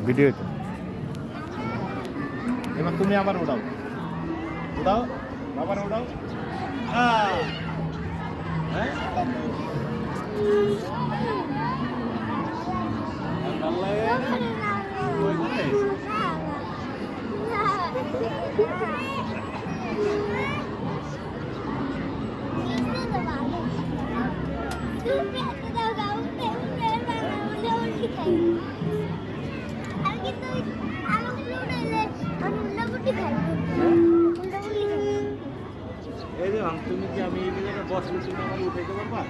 ভিডিওতে। এবার তুমি আবার উঠাও, উঠাও, আবার উঠাও। হ্যাঁ এই যে তুমি কি আমি এই জায়গায় বসলে তুমি আমাকে উঠাইতে পারবা?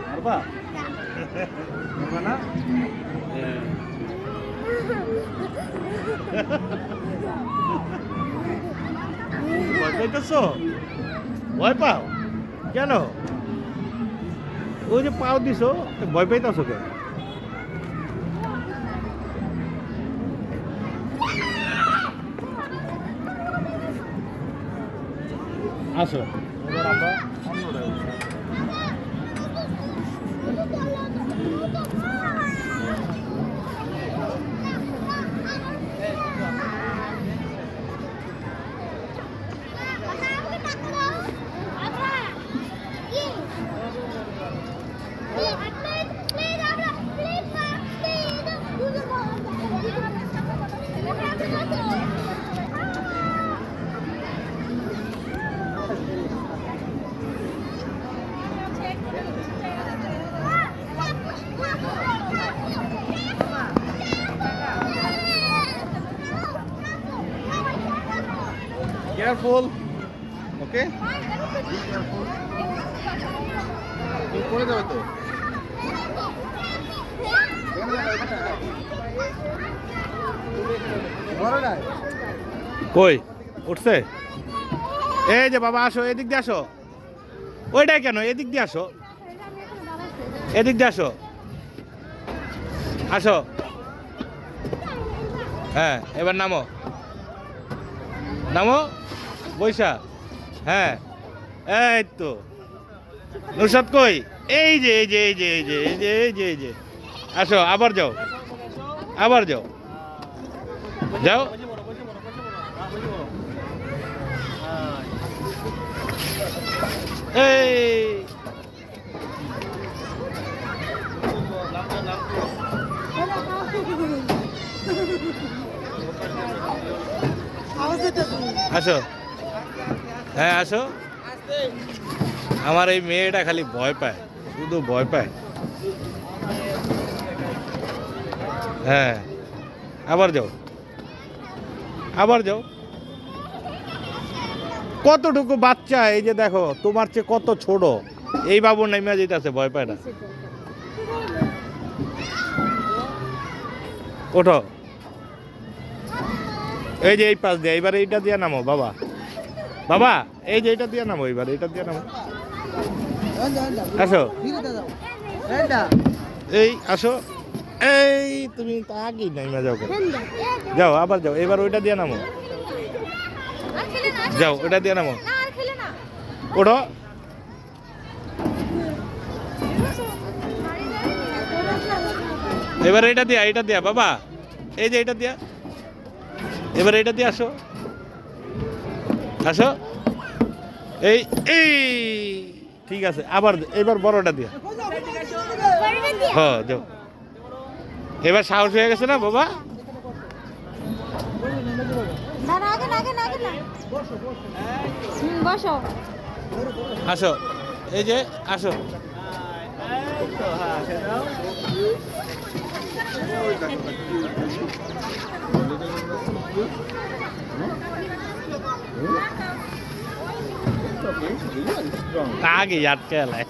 পারবা? পারবা না? ভয় পাইতেছো? ভয় পাও কেন? ওই যে পাও দিছো, ভয় পাইতেছো কেন? আসো এবার আমরা অন্যটায় উঠি। Careful, okay? Be careful. তুমি পড়ে যাবে তো। কই উঠছে? এই যে বাবা আসো, এদিক দিয়ে আসো। ওইটাই কেন? এদিক দিয়ে আসো, এদিক দিয়ে আসো, আসো। হ্যাঁ এবার নামো, নামো বৈশা। হ্যাঁ এই তো নুরসাদ কই? এই যে এই যে এই যে এই যে এই যে এই যে এই যে আসো, আবার যাও, আবার যাও, যাও। এই আসো, হ্যাঁ আসো। আমার এই মেয়েটা খালি ভয় পায়, শুধু ভয় পায়। হ্যাঁ আবার যাও, আবার যাও। কতটুকু বাচ্চা, এই যে দেখো তোমার চেয়ে কত ছোট, এই বাবু নেমে যেতেছে, ভয় পায় না। ওঠো, এই যে এই পাশ দিয়ে, এবার এইটা দিয়ে নামো বাবা, বাবা এই যে এইটা দিয়ে নামো, এবার এইটা দিয়ে নামো। আসো, এই আসো, এই তুমি আগেই নেমে যাও, যাও আবার যাও, এবার ওইটা দিয়ে নামো, যাও ওইটা দিয়ে নামো, ওঠো। এবার এটা দিয়া, এটা দিয়া বাবা, এই যে এটা দিয়া, এবার এটা দিয়ে আসো, আসো। এই এই ঠিক আছে, আবার এবার বড়টা দিয়া। হ্যাঁ যাও, এবার সাহস হয়ে গেছে না বাবা? আসো, এই যে আসো। आगे याद क्या है